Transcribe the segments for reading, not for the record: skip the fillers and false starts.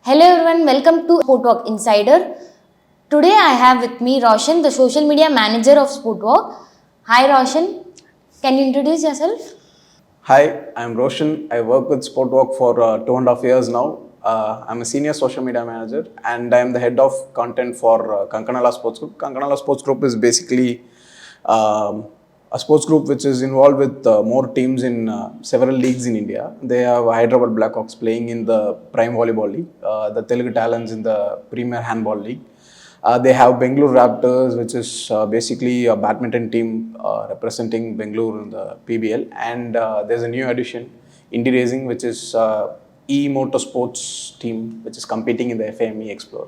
Hello everyone, welcome to Sportwalk Insider. Today I have with me Roashan, the social media manager of Sportwalk. Hi Roashan, can you introduce yourself? Hi, I'm Roashan. I work with Sportwalk for 2.5 years now. I'm a senior social media manager and I'm the head of content for Kankanala Sports Group. Kankanala Sports Group is basically a sports group which is involved with more teams in several leagues in India. They have Hyderabad Blackhawks playing in the Prime Volleyball League, the Telugu Talents in the Premier Handball League. They have Bengaluru Raptors, which is basically a badminton team representing Bengaluru in the PBL. And there's a new addition, Indie Racing, which is e-motorsports team, which is competing in the FAME Explorer.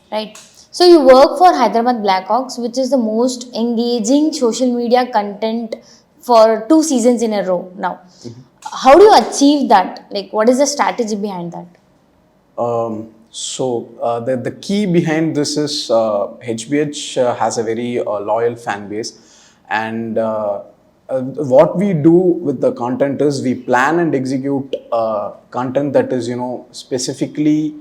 Right. So you work for Hyderabad Blackhawks, which is the most engaging social media content for 2 seasons in a row now. How do you achieve that? Like, what is the strategy behind that? The key behind this is 𝗦𝗽cie has a very loyal fan base, and what we do with the content is we plan and execute content that is specifically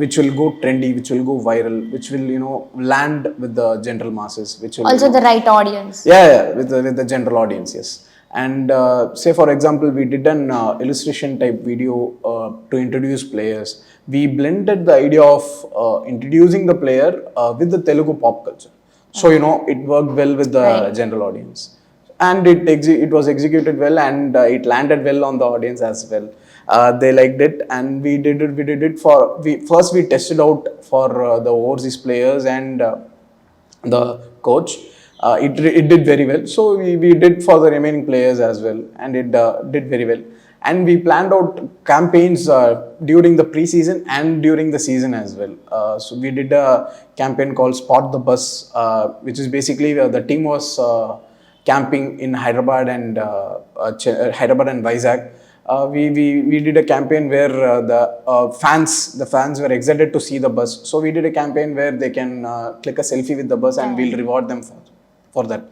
which will go trendy, which will go viral, which will land with the general masses, which will Also the right audience. Yeah, with the general audience, yes. And say for example, we did an illustration type video to introduce players. We blended the idea of introducing the player with the Telugu pop culture. So it worked well with the general audience, and it was executed well, and it landed well on the audience as well. They liked it, and we did it for first we tested out for the overseas players and the coach. It did very well, so we did for the remaining players as well, and it did very well. And we planned out campaigns during the pre-season and during the season as well. So we did a campaign called Spot the Bus, which is basically the team was camping in Hyderabad and 𝗦𝗽cie. We did a campaign where the fans were excited to see the bus. So we did a campaign where they can click a selfie with the bus, and we'll reward them for that.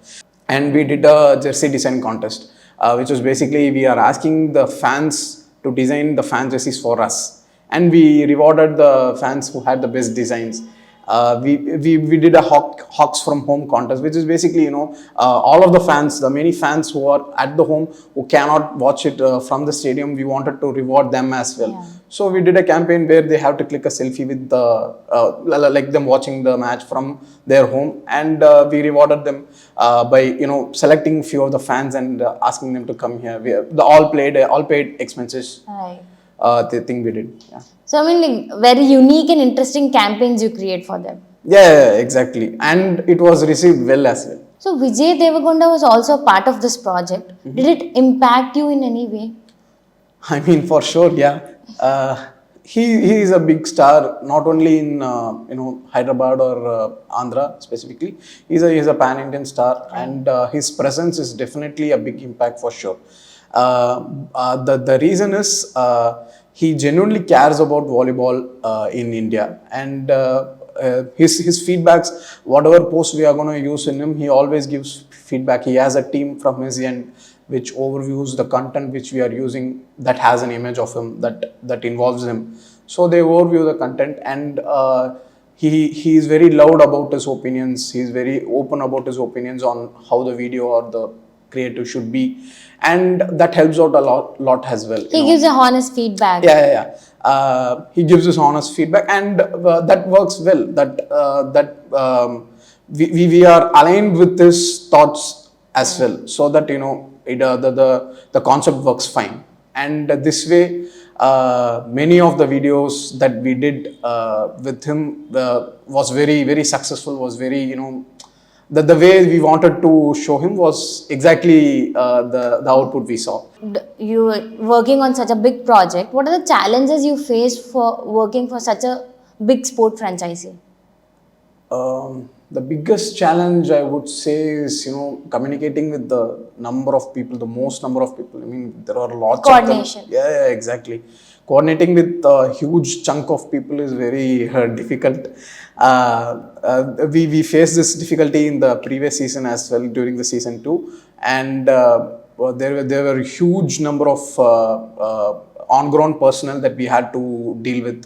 And we did a jersey design contest, which was basically we are asking the fans to design the fan jerseys for us, and we rewarded the fans who had the best designs. We did a Hawks from home contest, which is basically all of the fans, the many fans who are at the home who cannot watch it from the stadium, we wanted to reward them as well. Yeah. So we did a campaign where they have to click a selfie with the like them watching the match from their home, and we rewarded them by selecting few of the fans and asking them to come here. The all paid expenses. Right. The thing we did. Yeah. So I mean, like, very unique and interesting campaigns you create for them. Yeah, exactly. And it was received well as well. So Vijay Deverakonda was also a part of this project. Did it impact you in any way? I mean, for sure, yeah. He is a big star, not only in Hyderabad or Andhra specifically. He's a pan-Indian star, and his presence is definitely a big impact for sure. The reason is he genuinely cares about volleyball in India, and his feedbacks, whatever post we are going to use in him, he always gives feedback. He has a team from his end which overviews the content which we are using that has an image of him that involves him. So they overview the content, and he is very loud about his opinions. He is very open about his opinions on how the video or the creative should be, and that helps out a lot as well. He gives a honest feedback. Yeah. He gives us honest feedback, and that works well. We are aligned with his thoughts as well, so that the concept works fine. And this way, many of the videos that we did with him was very, very successful. Was very the way we wanted to show him was exactly the output we saw. You were working on such a big project. What are the challenges you faced for working for such a big sport franchise? The biggest challenge I would say is communicating with the number of people, the most number of people. I mean, there are lots of them. Coordination. Yeah, exactly. Coordinating with a huge chunk of people is very difficult. We faced this difficulty in the previous season as well, during the season 2, and there were a huge number of on-ground personnel that we had to deal with.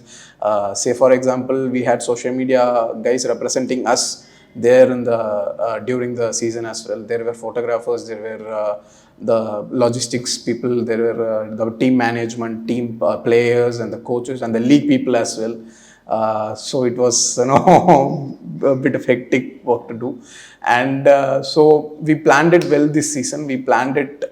Say for example, we had social media guys representing us there in the during the season as well. There were photographers, there were the logistics people, there were the team management, team players and the coaches and the league people as well. So it was a bit of hectic work to do, and so we planned it well this season. We planned it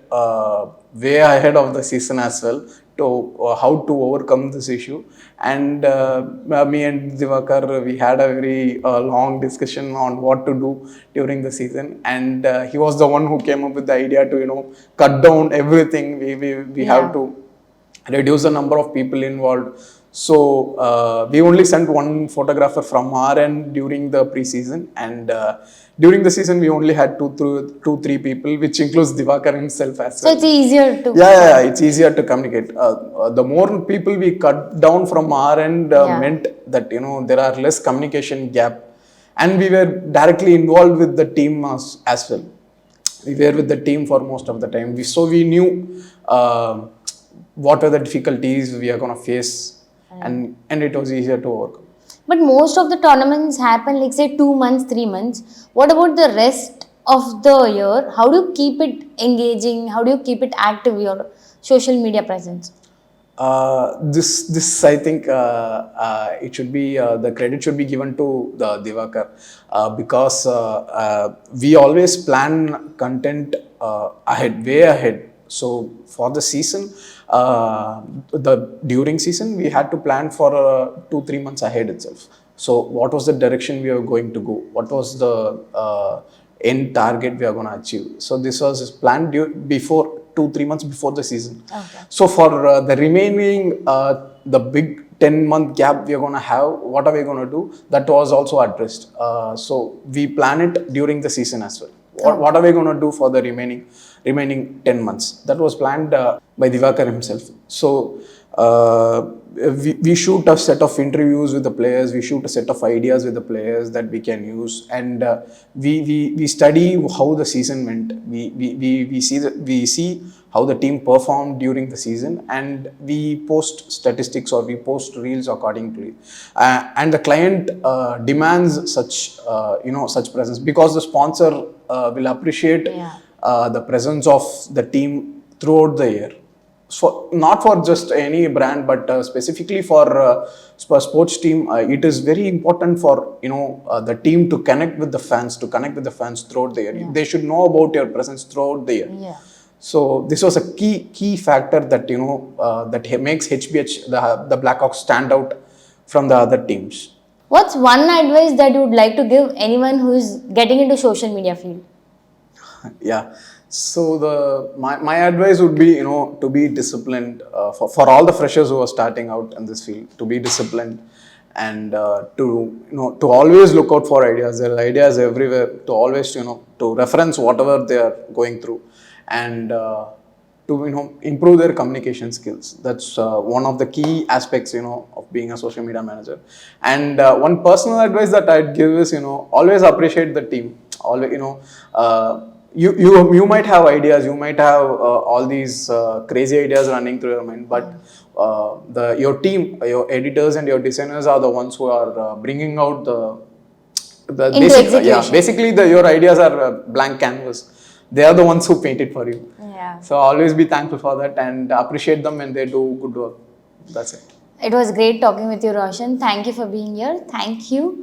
way ahead of the season as well to how to overcome this issue. And me and Divakar, we had a very long discussion on what to do during the season, and he was the one who came up with the idea to cut down everything. We have to reduce the number of people involved. So we only sent one photographer from our end during the pre-season, and during the season we only had two, three people, which includes Divakar himself as well. So it's easier to... Yeah, it's easier to communicate. The more people we cut down from our end meant that there are less communication gap, and we were directly involved with the team as well. We were with the team for most of the time. So we knew what are the difficulties we are going to face, and it was easier to overcome. But most of the tournaments happen like say 2 months, 3 months. What about the rest of the year? How do you keep it engaging? How do you keep it active, your social media presence? This I think it should be the credit should be given to the Divakar because we always plan content way ahead. So for the season, during season, we had to plan for 2-3 months ahead itself. So what was the direction we were going to go? What was the end target we are going to achieve? So this was planned before 2-3 months before the season. Okay. So for the remaining, the big 10-month gap we are going to have, what are we going to do? That was also addressed. So we plan it during the season as well. What are we going to do for the remaining 10 months? That was planned by Divakar himself. So we shoot a set of interviews with the players, we shoot a set of ideas with the players that we can use, and we study how the season went. We see how the team performed during the season, and we post statistics or we post reels according to it. And the client demands such such presence, because the sponsor will appreciate the presence of the team throughout the year. So not for just any brand, but specifically for sports team, it is very important for the team to connect with the fans, throughout the year. They should know about your presence throughout the year. So this was a key factor that that makes 𝗦𝗽cie, the Blackhawks, stand out from the other teams. What's one advice that you would like to give anyone who is getting into social media field? Yeah. So my advice would be to be disciplined for all the freshers who are starting out in this field, to be disciplined, and to always look out for ideas. There are ideas everywhere. To always to reference whatever they are going through, and to improve their communication skills. That's one of the key aspects of being a social media manager. And one personal advice that I'd give is always appreciate the team. Always you might have ideas, you might have all these crazy ideas running through your mind, but your team, your editors and your designers are the ones who are bringing out the basically your ideas are a blank canvas. They are the ones who paint it for you. So always be thankful for that and appreciate them when they do good work. That's it. It was great talking with you, Roashan. Thank you for being here. Thank you.